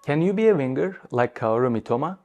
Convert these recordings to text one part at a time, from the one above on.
Can you be a winger like Kaoru Mitoma?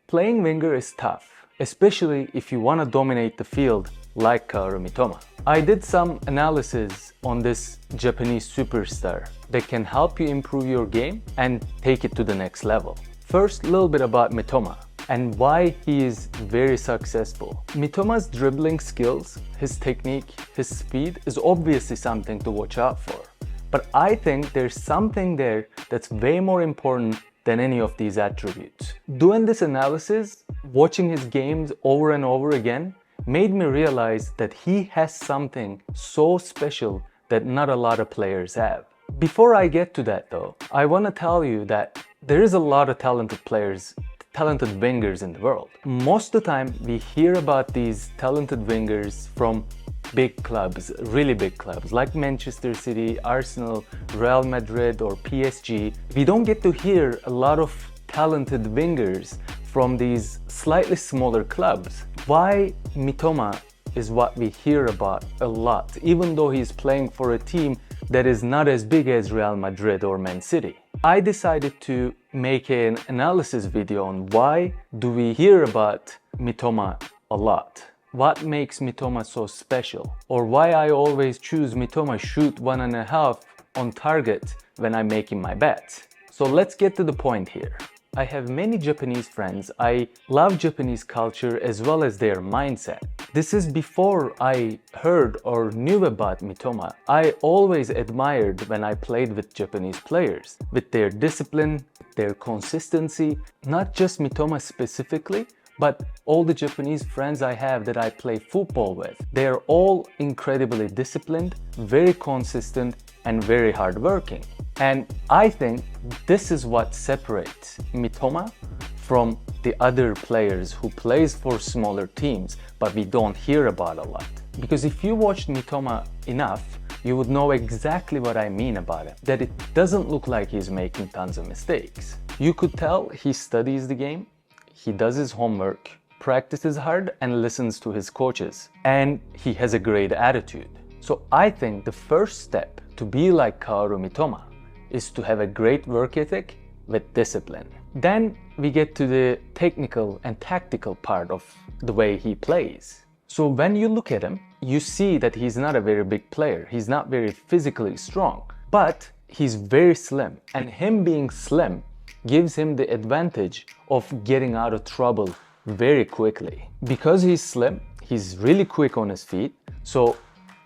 Playing winger is tough, especially if you want to dominate the field like Kaoru Mitoma. I did some analysis on this Japanese superstar that can help you improve your game and take it to the next level. First, a little bit about Mitoma and why he is very successful. Mitoma's dribbling skills, his technique, his speed is obviously something to watch out for. But I think there's something there that's way more important than any of these attributes. Doing this analysis, watching his games over and over again, made me realize that he has something so special that not a lot of players have. Before I get to that though, I want to tell you that there is a lot of talented players, talented wingers in the world. Most of the time we hear about these talented wingers from big clubs, really big clubs like Manchester City, Arsenal, Real Madrid or PSG. We don't get to hear a lot of talented wingers from these slightly smaller clubs. Why Mitoma is what we hear about a lot, even though he's playing for a team that is not as big as Real Madrid or Man City. I decided to make an analysis video on why do we hear about Mitoma a lot. What makes Mitoma so special? Or why I always choose Mitoma shoot 1.5 on target when I'm making my bets. So let's get to the point here. I have many Japanese friends. I love Japanese culture as well as their mindset. This is before I heard or knew about Mitoma. I always admired when I played with Japanese players, with their discipline, their consistency, not just Mitoma specifically, but all the Japanese friends I have that I play football with. They are all incredibly disciplined, very consistent, and very hardworking. And I think this is what separates Mitoma from the other players who plays for smaller teams, but we don't hear about a lot. Because if you watched Mitoma enough, you would know exactly what I mean about it. That it doesn't look like he's making tons of mistakes. You could tell he studies the game, he does his homework, practices hard, and listens to his coaches. And he has a great attitude. So I think the first step to be like Kaoru Mitoma is to have a great work ethic with discipline. Then we get to the technical and tactical part of the way he plays. So when you look at him, you see that he's not a very big player. He's not very physically strong, but he's very slim. And him being slim gives him the advantage of getting out of trouble very quickly. Because he's slim, he's really quick on his feet, so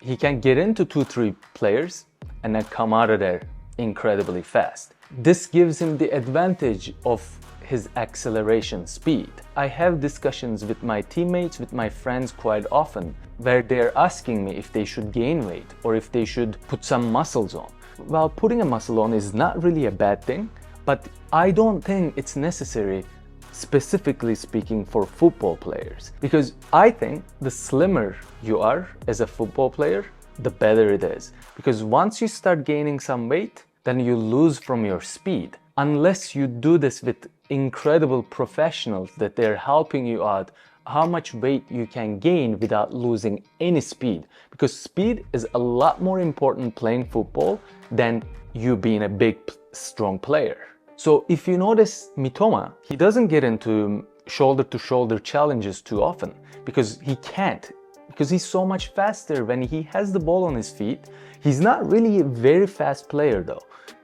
he can get into 2-3 players and then come out of there incredibly fast. This gives him the advantage of his acceleration speed. I have discussions with my teammates, with my friends quite often, where they're asking me if they should gain weight or if they should put some muscles on. Well, putting a muscle on is not really a bad thing, but I don't think it's necessary, specifically speaking, for football players. Because I think the slimmer you are as a football player, the better it is. Because once you start gaining some weight, then you lose from your speed. Unless you do this with incredible professionals that they're helping you out, how much weight you can gain without losing any speed. Because speed is a lot more important playing football than you being a big, strong player. So if you notice Mitoma, he doesn't get into shoulder-to-shoulder challenges too often because he can't. Because he's so much faster when he has the ball on his feet. He's not really a very fast player though.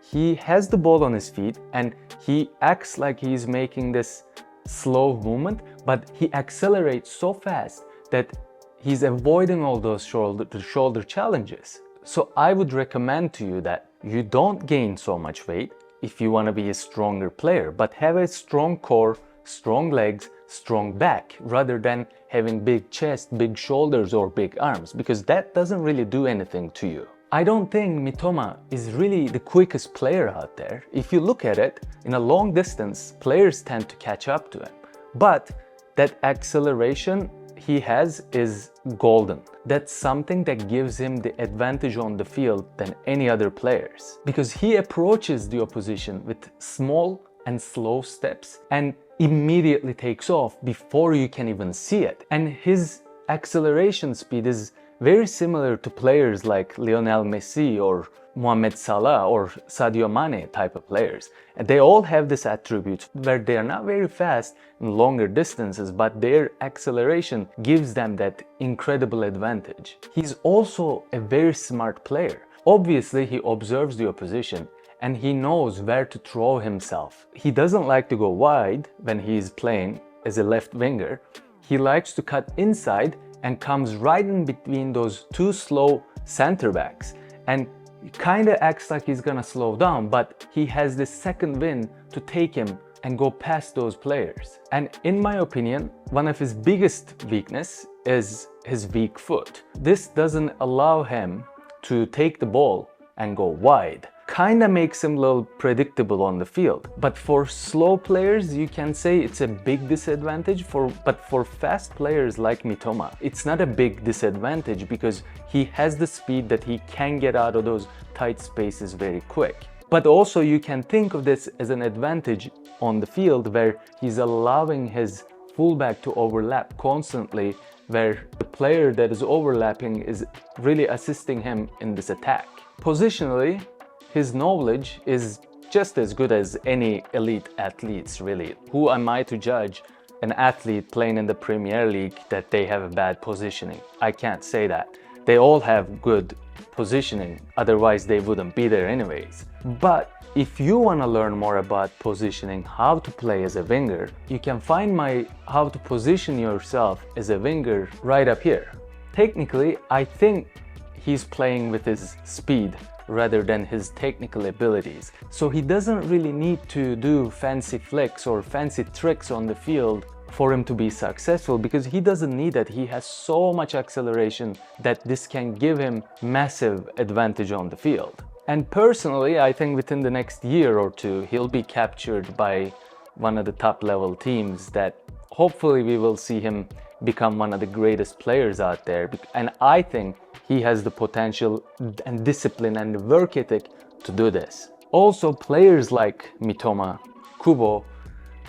He has the ball on his feet and he acts like he's making this slow movement, but he accelerates so fast that he's avoiding all those shoulder-to-shoulder challenges. So I would recommend to you that you don't gain so much weight if you want to be a stronger player, but have a strong core, strong legs, strong back, rather than having big chest, big shoulders, or big arms, because that doesn't really do anything to you. I don't think Mitoma is really the quickest player out there. If you look at it, in a long distance, players tend to catch up to him. But that acceleration he has is golden. That's something that gives him the advantage on the field than any other players. Because he approaches the opposition with small and slow steps and immediately takes off before you can even see it. And his acceleration speed is very similar to players like Lionel Messi or Mohamed Salah or Sadio Mane type of players. And they all have this attribute where they are not very fast in longer distances, but their acceleration gives them that incredible advantage. He's also a very smart player. Obviously, he observes the opposition and he knows where to throw himself. He doesn't like to go wide when he is playing as a left winger. He likes to cut inside and comes right in between those two slow center backs and kind of acts like he's gonna slow down, but he has this second wind to take him and go past those players. And in my opinion, one of his biggest weakness is his weak foot. This doesn't allow him to take the ball and go wide. Kinda makes him a little predictable on the field. But for slow players, you can say it's a big disadvantage. But for fast players like Mitoma, it's not a big disadvantage because he has the speed that he can get out of those tight spaces very quick. But also you can think of this as an advantage on the field where he's allowing his fullback to overlap constantly, where the player that is overlapping is really assisting him in this attack. Positionally, his knowledge is just as good as any elite athletes, really. Who am I to judge an athlete playing in the Premier League that they have a bad positioning? I can't say that. They all have good positioning, otherwise they wouldn't be there anyways. But if you want to learn more about positioning, how to play as a winger, you can find my how to position yourself as a winger right up here. Technically, I think he's playing with his speed rather than his technical abilities. So he doesn't really need to do fancy flicks or fancy tricks on the field for him to be successful, because he doesn't need that. He has so much acceleration that this can give him massive advantage on the field. And personally, I think within the next year or two, he'll be captured by one of the top level teams that hopefully we will see him become one of the greatest players out there. And I think he has the potential and discipline and work ethic to do this. Also, players like Mitoma, Kubo,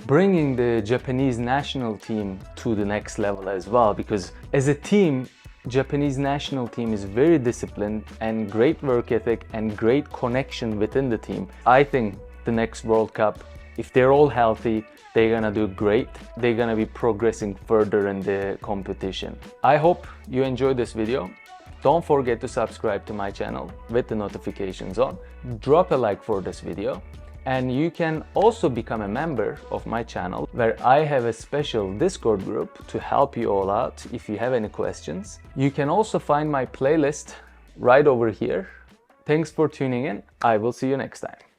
bringing the Japanese national team to the next level as well, because as a team, Japanese national team is very disciplined and great work ethic and great connection within the team. I think the next World Cup, if they're all healthy, they're gonna do great. They're gonna be progressing further in the competition. I hope you enjoyed this video. Don't forget to subscribe to my channel with the notifications on. Drop a like for this video. And you can also become a member of my channel, where I have a special Discord group to help you all out if you have any questions. You can also find my playlist right over here. Thanks for tuning in. I will see you next time.